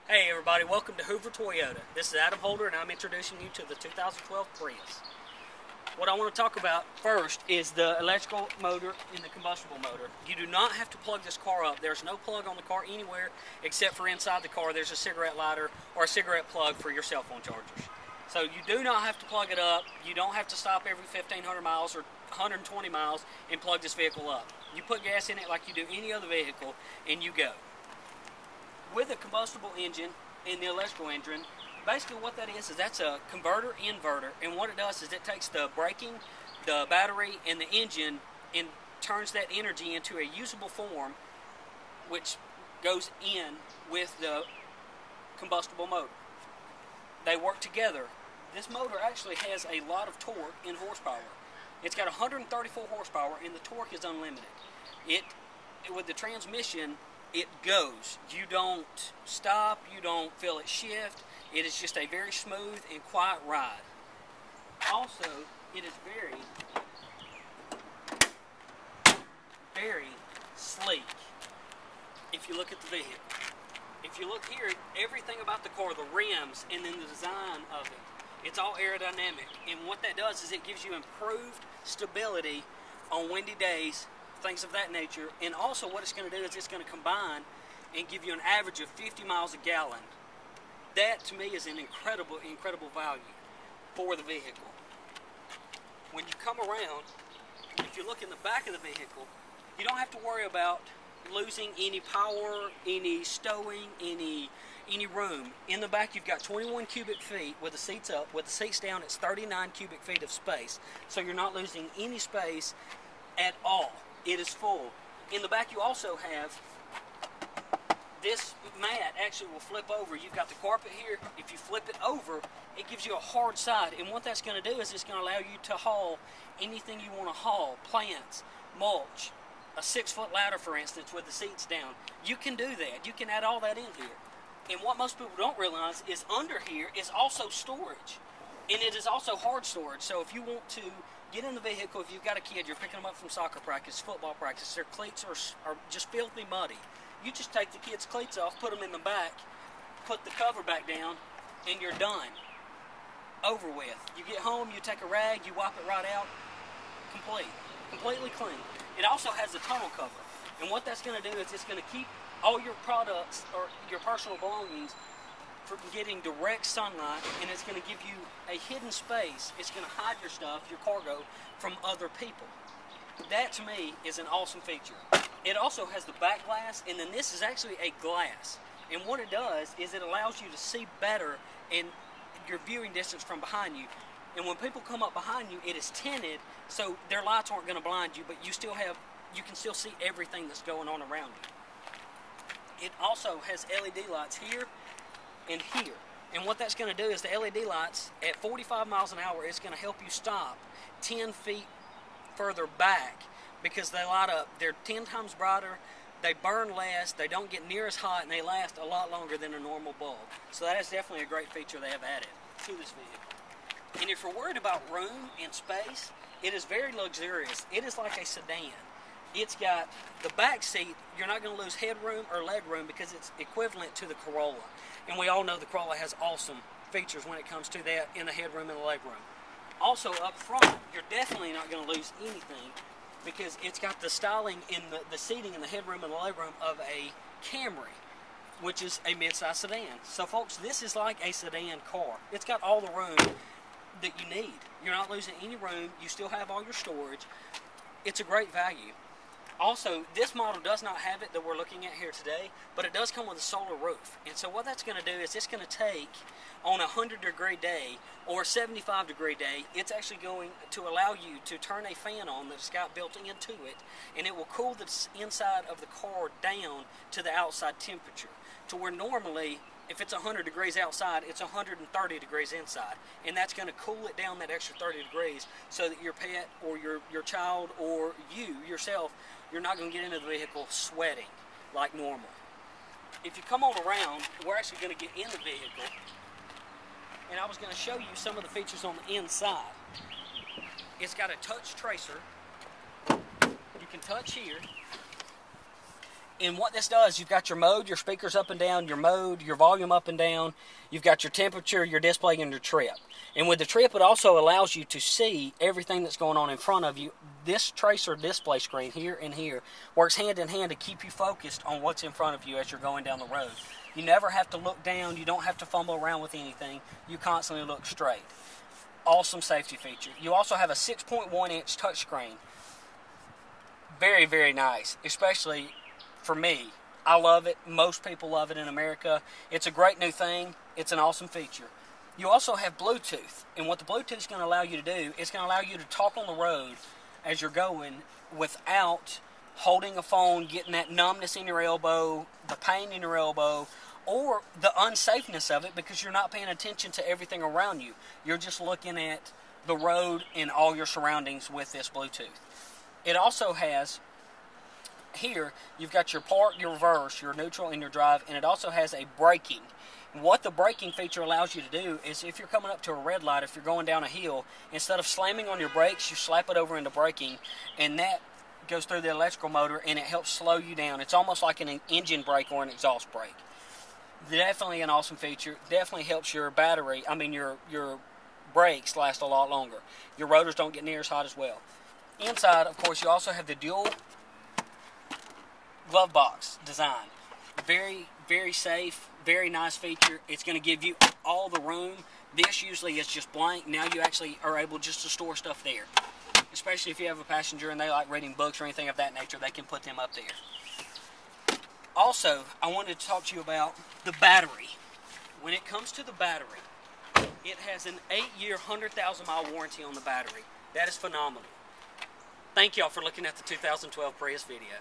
Hey everybody, welcome to Hoover Toyota. This is Adam Holder and I'm introducing you to the 2012 Prius. What I want to talk about first is the electrical motor and the combustible motor. You do not have to plug this car up. There's no plug on the car anywhere except for inside the car there's a cigarette lighter or a cigarette plug for your cell phone chargers. So you do not have to plug it up. You don't have to stop every 1,500 miles or 120 miles and plug this vehicle up. You put gas in it like you do any other vehicle and you go. With a combustible engine and the electrical engine, basically what that is that's a converter inverter, and what it does is it takes the braking, the battery, and the engine and turns that energy into a usable form which goes in with the combustible motor. They work together. This motor actually has a lot of torque in horsepower. It's got 134 horsepower and the torque is unlimited. With the transmission, it goes. You don't stop, you don't feel it shift. It is just a very smooth and quiet ride. Also, it is very sleek if you look at the vehicle. If you look here, everything about the car, the rims and then the design of it, it's all aerodynamic. And what that does is it gives you improved stability on windy days, things of that nature. And also what it's going to do is it's going to combine and give you an average of 50 miles a gallon. That to me is an incredible value for the vehicle. When you come around, if you look in the back of the vehicle, you don't have to worry about losing any power, any stowing, any room. In the back you've got 21 cubic feet with the seats up. With the seats down it's 39 cubic feet of space. So you're not losing any space at all. It is full. In the back you also have this mat actually will flip over. You've got the carpet here. If you flip it over, it gives you a hard side. And what that's going to do is it's going to allow you to haul anything you want to haul. Plants, mulch, a 6-foot ladder for instance with the seats down. You can do that. You can add all that in here. And what most people don't realize is under here is also storage. And it is also hard storage. So if you want to get in the vehicle, if you've got a kid, you're picking them up from soccer practice, football practice, their cleats are just filthy muddy. You just take the kids' cleats off, put them in the back, put the cover back down, and you're done. Over with. You get home, you take a rag, you wipe it right out, completely clean. It also has a tunnel cover. And what that's going to do is it's going to keep all your products or your personal belongings from getting direct sunlight, and it's going to give you a hidden space. It's going to hide your stuff, your cargo, from other people. That to me is an awesome feature. It also has the back glass, and then this is actually a glass. And what it does is it allows you to see better in your viewing distance from behind you. And when people come up behind you, it is tinted, so their lights aren't going to blind you, but you can still see everything that's going on around you. It also has LED lights here and here. And what that's going to do is the LED lights at 45 miles an hour is going to help you stop 10 feet further back because they light up. They're 10 times brighter, they burn less, they don't get near as hot, and they last a lot longer than a normal bulb. So that is definitely a great feature they have added to this vehicle. And if you're worried about room and space, it is very luxurious. It is like a sedan. It's got the back seat, you're not going to lose headroom or leg room because it's equivalent to the Corolla. And we all know the Corolla has awesome features when it comes to that in the headroom and the leg room. Also up front, you're definitely not going to lose anything because it's got the styling in the seating in the headroom and the leg room of a Camry, which is a mid-size sedan. So folks, this is like a sedan car. It's got all the room that you need. You're not losing any room. You still have all your storage. It's a great value. Also, this model does not have it that we're looking at here today, but it does come with a solar roof. And so what that's going to do is it's going to take on a 100-degree day or a 75-degree day, it's actually going to allow you to turn a fan on that's got built into it, and it will cool the inside of the car down to the outside temperature, to where normally if it's 100 degrees outside, it's 130 degrees inside. And that's going to cool it down that extra 30 degrees so that your pet or your child or you yourself, you're not going to get into the vehicle sweating like normal. If you come on around, we're actually going to get in the vehicle. And I was going to show you some of the features on the inside. It's got a touch tracer. You can touch here. And what this does, you've got your mode, your speakers up and down, your mode, your volume up and down. You've got your temperature, your display, and your trip. And with the trip, it also allows you to see everything that's going on in front of you. This tracer display screen here and here works hand in hand to keep you focused on what's in front of you as you're going down the road. You never have to look down. You don't have to fumble around with anything. You constantly look straight. Awesome safety feature. You also have a 6.1-inch touchscreen. Very, very nice, especially for me. I love it. Most people love it in America. It's a great new thing. It's an awesome feature. You also have Bluetooth, and what the Bluetooth is going to allow you to do, it's going to allow you to talk on the road as you're going without holding a phone, getting that numbness in your elbow, the pain in your elbow, or the unsafeness of it because you're not paying attention to everything around you. You're just looking at the road and all your surroundings with this Bluetooth. It also has, here, you've got your park, your reverse, your neutral, and your drive, and it also has a braking. What the braking feature allows you to do is if you're coming up to a red light, if you're going down a hill, instead of slamming on your brakes, you slap it over into braking, and that goes through the electrical motor, and it helps slow you down. It's almost like an engine brake or an exhaust brake. Definitely an awesome feature. Definitely helps your battery, your brakes last a lot longer. Your rotors don't get near as hot as well. Inside, of course, you also have the dual glove box design. Very, very safe, very nice feature. It's going to give you all the room. This usually is just blank. Now you actually are able just to store stuff there. Especially if you have a passenger and they like reading books or anything of that nature, they can put them up there. Also, I wanted to talk to you about the battery. When it comes to the battery, it has an 8-year, 100,000-mile warranty on the battery. That is phenomenal. Thank y'all for looking at the 2012 Prius video.